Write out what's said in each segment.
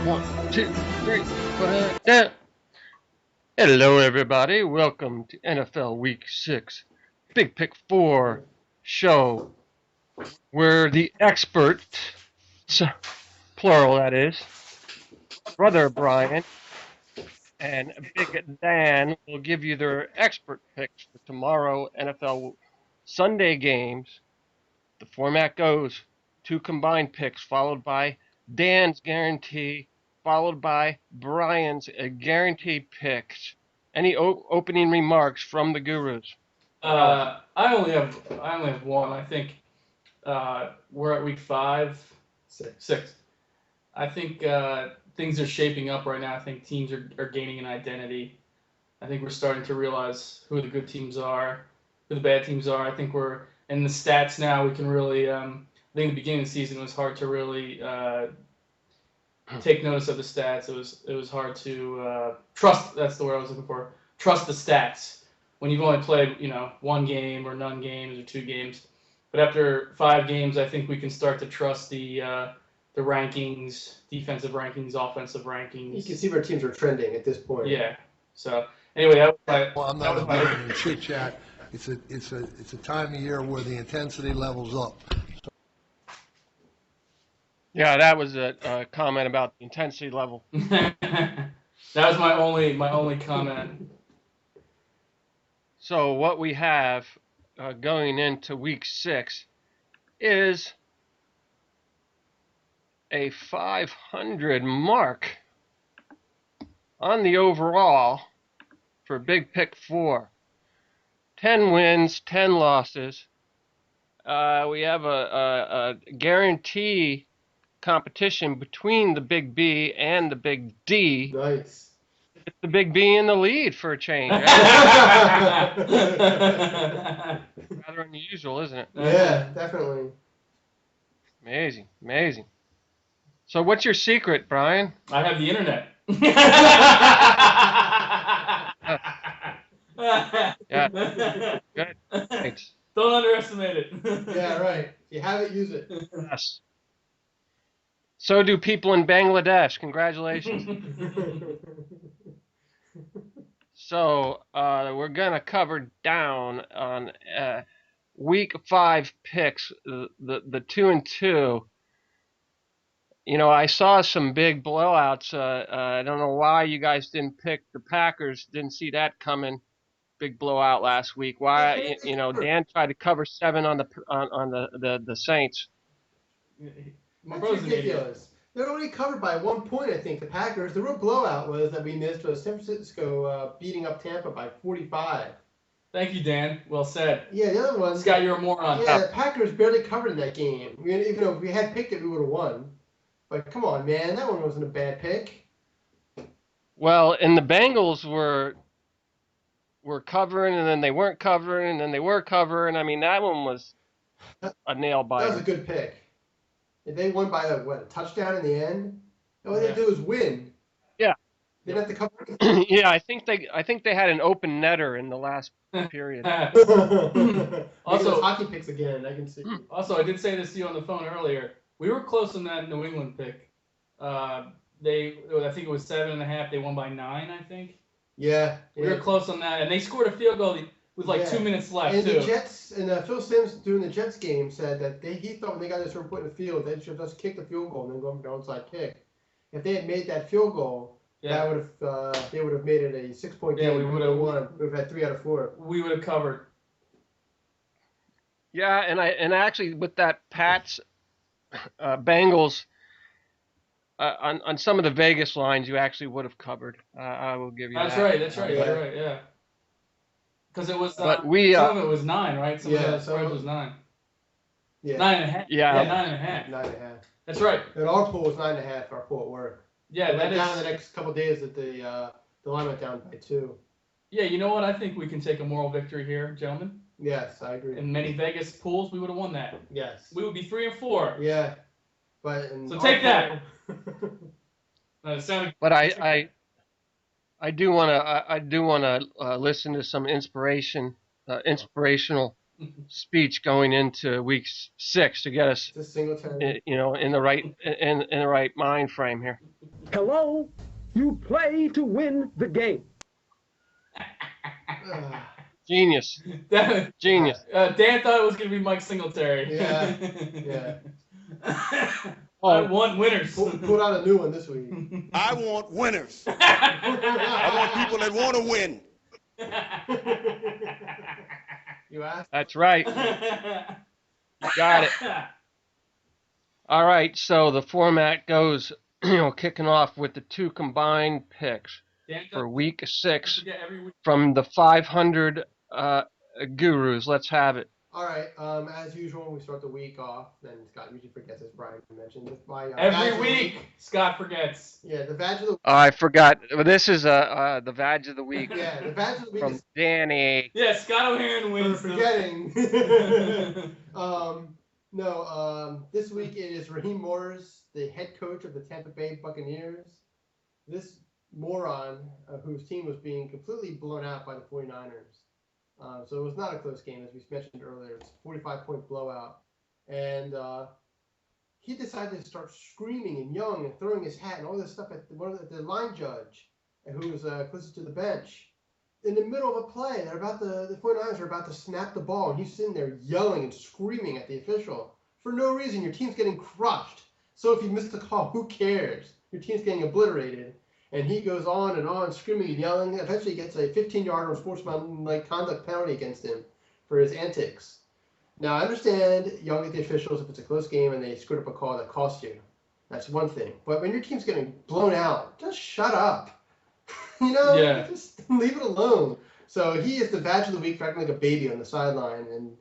One, two, three, four, down. Hello, everybody. Welcome to NFL Week 6 Big Pick 4 show, where the expert, plural that is, Brother Brian and Big Dan will give you their expert picks for tomorrow NFL Sunday games. The format goes 2 combined picks, followed by Dan's guarantee, followed by Brian's guarantee picks. Any opening remarks from the gurus? I only have one. I think we're at week 5, six. I think things are shaping up right now. I think teams are gaining an identity. I think we're starting to realize who the good teams are, who the bad teams are. I think we're in the stats now. We can really. I think the beginning of the season was hard to really take notice of the stats. It was hard to trust. That's the word I was looking for. Trust the stats when you've only played one game or none games or 2 games. But after 5 games, I think we can start to trust the rankings, defensive rankings, offensive rankings. You can see where teams are trending at this point. Yeah. So anyway, I'm not involved in chit chat. It's a time of year where the intensity level's up. Yeah, that was a comment about the intensity level. That was my only comment. So what we have going into week 6 is a 500 mark on the overall for Big Pick 4. 10 wins, 10 losses. We have a guarantee competition between the Big B and the Big D. Nice. It's the Big B in the lead for a change. Right? Rather unusual, isn't it? Yeah, definitely. Amazing. So what's your secret, Brian? I have the internet. Yeah. Good. Thanks. Don't underestimate it. Yeah, right. If you have it, use it. Yes. So do people in Bangladesh. Congratulations. So we're gonna cover down on week 5 picks, the 2 and 2. You know, I saw some big blowouts. I don't know why you guys didn't pick the Packers. Didn't see that coming. Big blowout last week. Why? You know, Dan tried to cover 7 on the Saints. My That's brother's an idiot. ridiculous. They're only covered by 1 point, I think, the Packers. The real blowout was that we missed was San Francisco beating up Tampa by 45. Thank you, Dan. Well said. Yeah, the other one. Scott, you're a moron. Yeah, the Packers barely covered in that game. Even though if we had picked it, we would have won. But come on, man, that one wasn't a bad pick. Well, and the Bengals were covering, and then they weren't covering, and then they were covering. I mean, that one was a nail biter. That was a good pick. If they won by a touchdown in the end, all they had to do was win. Yeah. They didn't have to cover. Yeah, I think they had an open netter in the last period. Also, hockey picks again. I can see. Also, I did say this to you on the phone earlier. We were close on that New England pick. I think it was 7.5. They won by 9, I think. Yeah. We were close on that, and they scored a field goal with 2 minutes left, and too. The Jets, and Phil Simms during the Jets game said that he thought when they got this certain point in the field, they should just kick the field goal and then go for the onside kick. If they had made that field goal, that would have they would have made it a 6-point game. Yeah, we would have won. We would have had 3 out of 4. We would have covered. Yeah, and actually with that Pats Bengals on some of the Vegas lines, you actually would have covered. I will give you that. That's right. Yeah. Because it was, but some of it was 9, right? Some of the spread was 9. Yeah. 9.5. Yeah. 9.5. 9.5. That's right. And our pool was 9.5. Our pool at work. Yeah, It that went down is. the next couple of days that the line went down by 2. Yeah, you know what? I think we can take a moral victory here, gentlemen. Yes, I agree. In many Vegas pools, we would have won that. Yes. We would be 3-4. Yeah, but in So our take that. pool- It sounded. But I do want to listen to some inspirational speech going into week 6 to get us, Just Singletary. in the right mind frame here. Hello? You play to win the game. Genius. Dan Genius. thought it was going to be Mike Singletary. Yeah, yeah. I want winners. Put out a new one this week. I want winners. I want people that want to win. You asked? That's right. You got it. All right, so the format goes, kicking off with the 2 combined picks for week 6 from the 500 gurus. Let's have it. All right. As usual, we start the week off. Then Scott usually forgets, as Brian mentioned. Every week, Scott forgets. Yeah, the badge of the week. I forgot. This is the badge of the week. Yeah, the badge of the week from is Danny. Yeah, Scott O'Haron wins. for forgetting. This week it is Raheem Morris, the head coach of the Tampa Bay Buccaneers. This moron, whose team was being completely blown out by the 49ers. So it was not a close game, as we mentioned earlier. It's a 45-point blowout. And he decided to start screaming and yelling and throwing his hat and all this stuff at the line judge, who was closest to the bench. In the middle of a play, the 49ers are about to snap the ball, and he's sitting there yelling and screaming at the official. For no reason, your team's getting crushed. So if you miss the call, who cares? Your team's getting obliterated. And he goes on, screaming and yelling. Eventually he gets a 15-yard unsportsmanlike conduct penalty against him for his antics. Now, I understand yelling at the officials if it's a close game and they screwed up a call that cost you. That's one thing. But when your team's getting blown out, just shut up. Just leave it alone. So he is the badge of the week for acting like a baby on the sideline and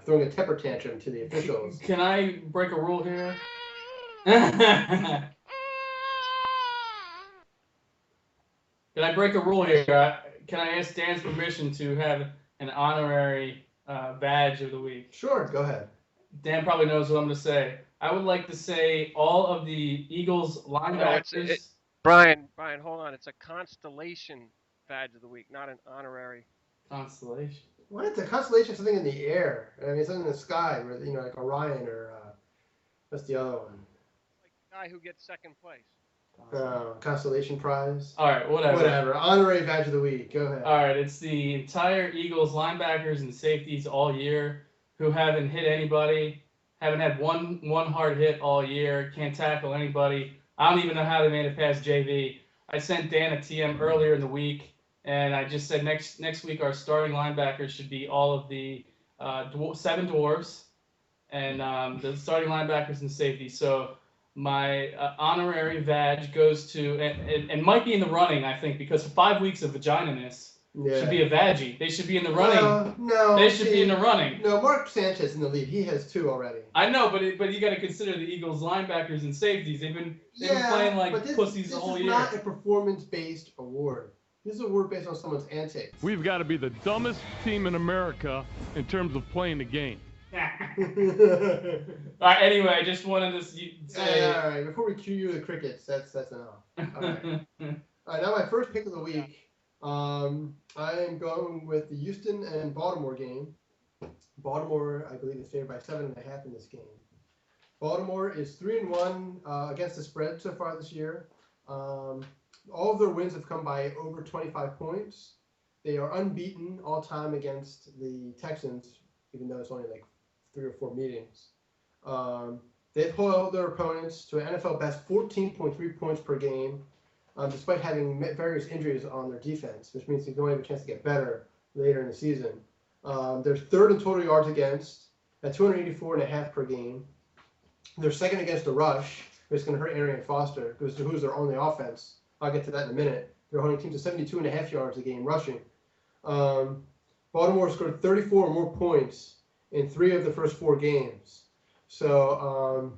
throwing a temper tantrum to the officials. Can I break a rule here? Can I break a rule here? Can I ask Dan's permission to have an honorary badge of the week? Sure, go ahead. Dan probably knows what I'm going to say. I would like to say all of the Eagles linebackers. Brian, hold on. It's a constellation badge of the week, not an honorary. Constellation. What? The constellation is something in the air. I mean, something in the sky, like Orion or what's the other one? Like the guy who gets second place. Constellation prize. All right, whatever. Honorary badge of the week. Go ahead. All right, it's the entire Eagles linebackers and safeties all year who haven't hit anybody, haven't had one hard hit all year, can't tackle anybody. I don't even know how they made it past JV. I sent Dan a TM earlier in the week, and I just said next week our starting linebackers should be all of the 7 dwarves and the starting linebackers and safeties. So my honorary badge goes to, and might be in the running, I think, because 5 weeks of vagina-ness should be a vaggie. They should be in the running. No. They should be in the running. No, Mark Sanchez in the lead. He has 2 already. I know, but you got to consider the Eagles linebackers and safeties. They've been playing like pussies the whole year. This is not a performance-based award. This is an award based on someone's antics. We've got to be the dumbest team in America in terms of playing the game. All right. Anyway, I just wanted to say. All right. Before we cue you the crickets, that's enough. All right. All right. Now my first pick of the week. I am going with the Houston and Baltimore game. Baltimore, I believe, is favored by 7.5 in this game. Baltimore is 3-1 against the spread so far this year. All of their wins have come by over 25 points. They are unbeaten all time against the Texans, even though it's only like 3 or 4 meetings. They've held their opponents to an NFL best 14.3 points per game, despite having various injuries on their defense, which means they don't have a chance to get better later in the season. They're 3rd in total yards against at 284.5 per game. They're 2nd against the rush, which is going to hurt Arian Foster, who's their only offense. I'll get to that in a minute. They're holding teams to 72.5 yards a game rushing. Baltimore scored 34 or more points in 3 of the first 4 games. So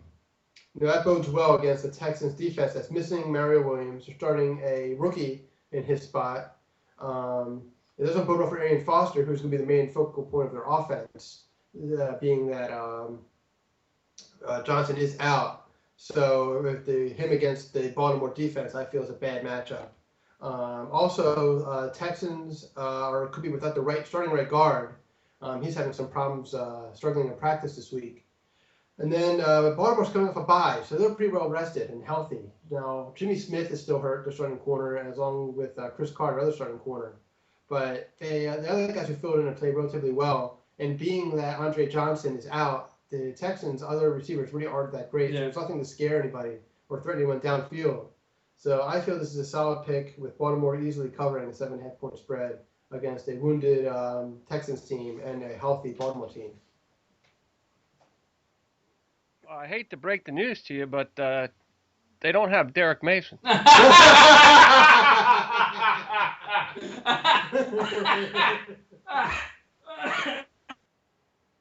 That bodes well against the Texans defense that's missing Mario Williams. They're starting a rookie in his spot. It doesn't bode well for Arian Foster, who's going to be the main focal point of their offense, being that Johnson is out. So with him against the Baltimore defense, I feel is a bad matchup. Texans could be without the starting right guard. He's having some problems struggling in practice this week. And then Baltimore's coming off a bye, so they're pretty well rested and healthy. Now, Jimmy Smith is still hurt, their starting corner, as along with Chris Carter, other starting corner. But the other guys who filled in and played relatively well. And being that Andre Johnson is out, the Texans' other receivers really aren't that great. Yeah. So there's nothing to scare anybody or threaten anyone downfield. So I feel this is a solid pick with Baltimore easily covering a 7.5-point spread against a wounded Texans team and a healthy Baltimore team. Well, I hate to break the news to you, but they don't have Derek Mason.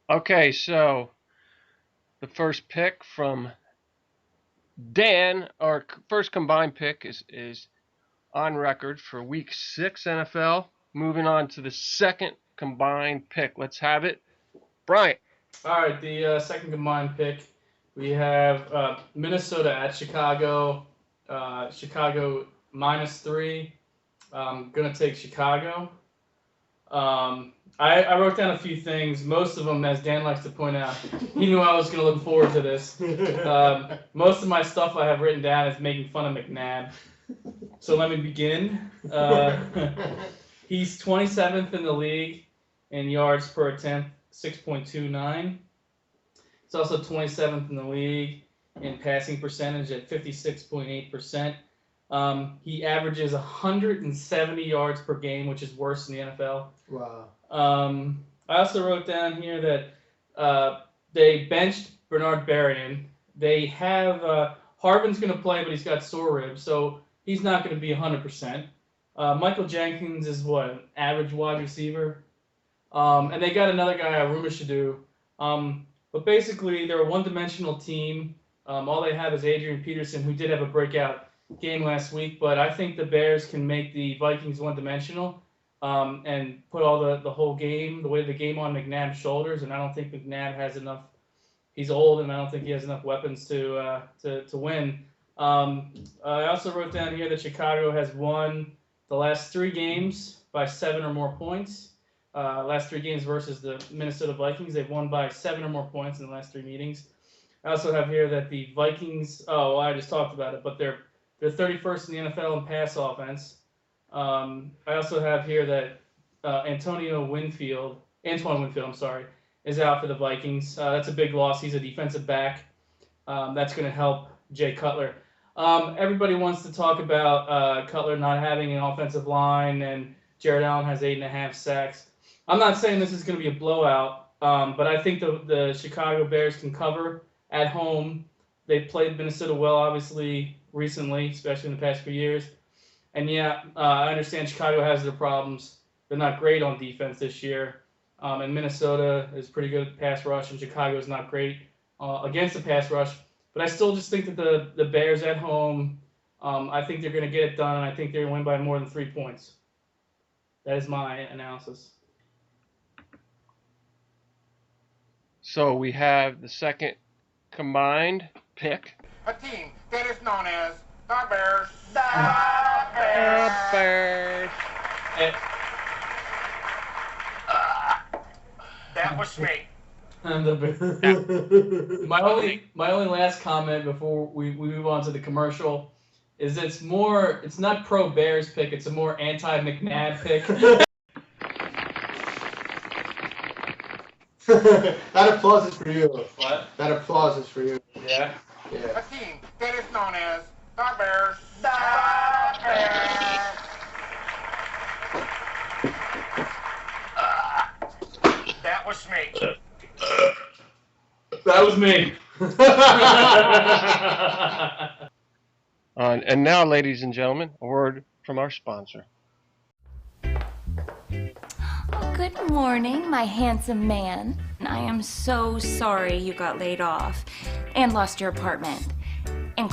Okay, so the first pick from Dan, our first combined pick is on record for Week 6 NFL. Moving on to the second combined pick. Let's have it. Bryant. All right, the second combined pick. We have Minnesota at Chicago. Chicago -3. I'm going to take Chicago. I wrote down a few things. Most of them, as Dan likes to point out, he knew I was going to look forward to this. Most of my stuff I have written down is making fun of McNabb. So let me begin. He's 27th in the league in yards per attempt, 6.29. He's also 27th in the league in passing percentage at 56.8%. He averages 170 yards per game, which is worse in the NFL. Wow. I also wrote down here that they benched Bernard Berrien. They have Harvin's going to play, but he's got sore ribs, so he's not going to be 100%. Michael Jenkins is an average wide receiver. And they got another guy, Aruma Shadu. But basically, they're a one-dimensional team. All they have is Adrian Peterson, who did have a breakout game last week. But I think the Bears can make the Vikings one-dimensional and put all the whole game, the weight of the game on McNabb's shoulders. And I don't think McNabb has enough. He's old, and I don't think he has enough weapons to win. I also wrote down here that Chicago has won the last 3 games by 7 or more points. Last 3 games versus the Minnesota Vikings, they've won by 7 or more points in the last 3 meetings. I also have here that the Vikings, I just talked about it, but they're 31st in the NFL in pass offense. I also have here that Antoine Winfield, is out for the Vikings. That's a big loss. He's a defensive back. That's going to help Jay Cutler. Everybody wants to talk about Cutler not having an offensive line, and Jared Allen has 8.5 sacks. I'm not saying this is going to be a blowout, but I think the Chicago Bears can cover at home. They played Minnesota well, obviously, recently, especially in the past few years. And yeah, I understand Chicago has their problems. They're not great on defense this year. And Minnesota is pretty good at pass rush, and Chicago is not great against the pass rush. But I still just think that the Bears at home, I think they're going to get it done, and I think they're going to win by more than 3 points. That is my analysis. So we have the second combined pick. A team that is known as the Bears. The Bears. That was me. My only last comment before we move on to the commercial is it's not pro Bears pick, it's a more anti McNabb pick. That applause is for you. What? That applause is for you. Yeah. A team that is known as the Bears. The Bears. That was me. That was me. And now, ladies and gentlemen, a word from our sponsor. Good morning, my handsome man. I am so sorry you got laid off and lost your apartment. and